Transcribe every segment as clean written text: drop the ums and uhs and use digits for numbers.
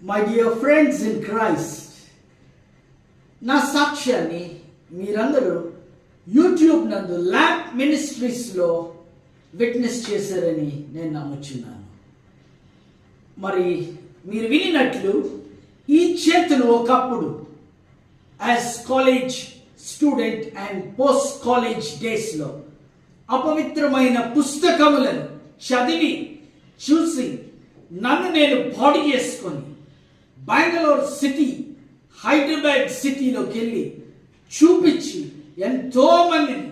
My dear friends in Christ, నా సాక్ష్యాన్ని మీరందరూ యూట్యూబ్ నందు ల్యాంప్ మినిస్ట్రీస్లో విట్నెస్ చేశారని నేను నమ్ముచున్నాను. మరి మీరు వినినట్లు ఈ చేతులు ఒకప్పుడు as college student and post college డేస్లో అపవిత్రమైన పుస్తకములను చదివి చూసి నన్ను నేను పాడు చేసుకొని బెంగళూరు సిటీ, హైదరాబాద్ సిటీలోకి వెళ్ళి చూపించి ఎంతో మందిని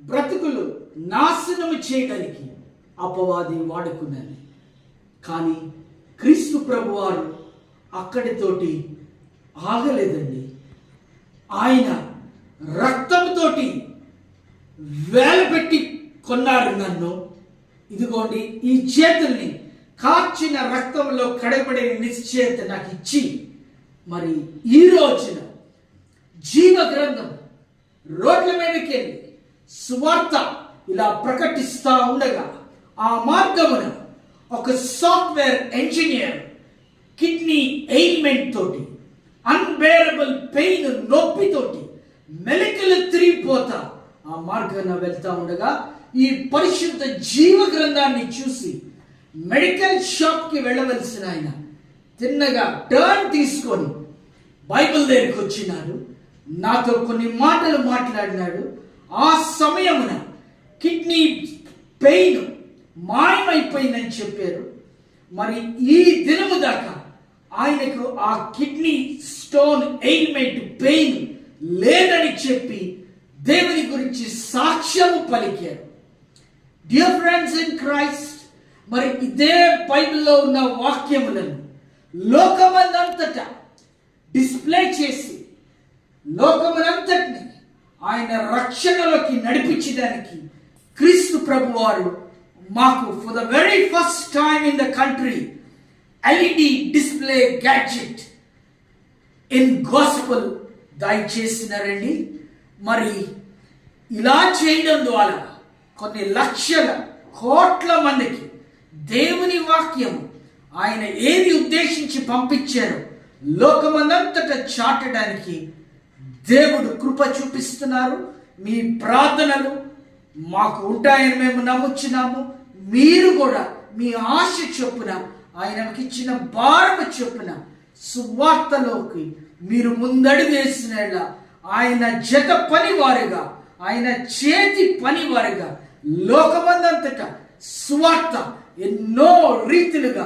బ్రతుకులు నాశనము చేయడానికి అపవాది వాడుకున్నది. కానీ క్రీస్తు ప్రభువారు అక్కడితోటి ఆగలేదండి. ఆయన రక్తంతోటి వేలపెట్టి కొన్నారు నన్ను. ఇదిగోండి, ఈ చేతుల్ని కార్చిన రక్తంలో కడబడిన నిశ్చయత నాకు ఇచ్చి, మరి ఈ రోజున జీవ గ్రంథం రోడ్ల మీదకి వెళ్ళి సువార్త ఇలా ప్రకటిస్తా ఉండగా ఆ మార్గమున ఒక సాఫ్ట్వేర్ ఇంజనీర్ కిడ్నీ ఎయిల్మెంట్ తోటి, అన్బేరబుల్ పెయిన్, నొప్పితోటి మెలికలు తిరిగిపోతా ఆ మార్గాన వెళ్తా ఉండగా ఈ పరిశుద్ధ జీవ గ్రంథాన్ని చూసి మెడికల్ షాప్కి వెళ్ళవలసిన ఆయన తిన్నగా టర్న్ తీసుకొని బైబిల్ దగ్గరికి వచ్చినాడు. నాతో కొన్ని మాటలు మాట్లాడినాడు. ఆ సమయమున కిడ్నీ పెయిన్ మాయమైపోయిందని చెప్పారు. మరి ఈ దినము దాకా ఆయనకు ఆ కిడ్నీ స్టోన్ ఎయిల్మెంట్ పెయిన్ లేదని చెప్పి దేవుని గురించి సాక్ష్యము పలికారు. డియర్ ఫ్రెండ్స్ ఇన్ క్రైస్ట్, మరి ఇదే బైబిల్లో ఉన్న వాక్యములను లోకమందంతటా డిస్ప్లే చేసి లోకమునంతటిని ఆయన రక్షణలోకి నడిపించడానికి క్రీస్తు ప్రభు వారు మాకు for the very first time in the country LED display gadget in gospel దయచేసినారండి. మరి ఇలా చేయడం ద్వారా కొన్ని లక్షల కోట్ల మందికి దేవుని వాక్యం ఆయన ఏది ఉద్దేశించి పంపించారో లోకమందంతటా చాటడానికి దేవుడు కృప చూపిస్తున్నారు. మీ ప్రార్థనలు మాకు ఉంటాయని మేము నమ్ముచున్నాము. మీరు కూడా మీ ఆశ చొప్పున, ఆయనకి ఇచ్చిన భారము చొప్పున సువార్తలోకి మీరు ముందడుగు వేసినలా ఆయన జత పనివారుగా, ఆయన చేతి పనివారుగా లోకమందంతటా సువార్త ఎన్నో రీతిలుగా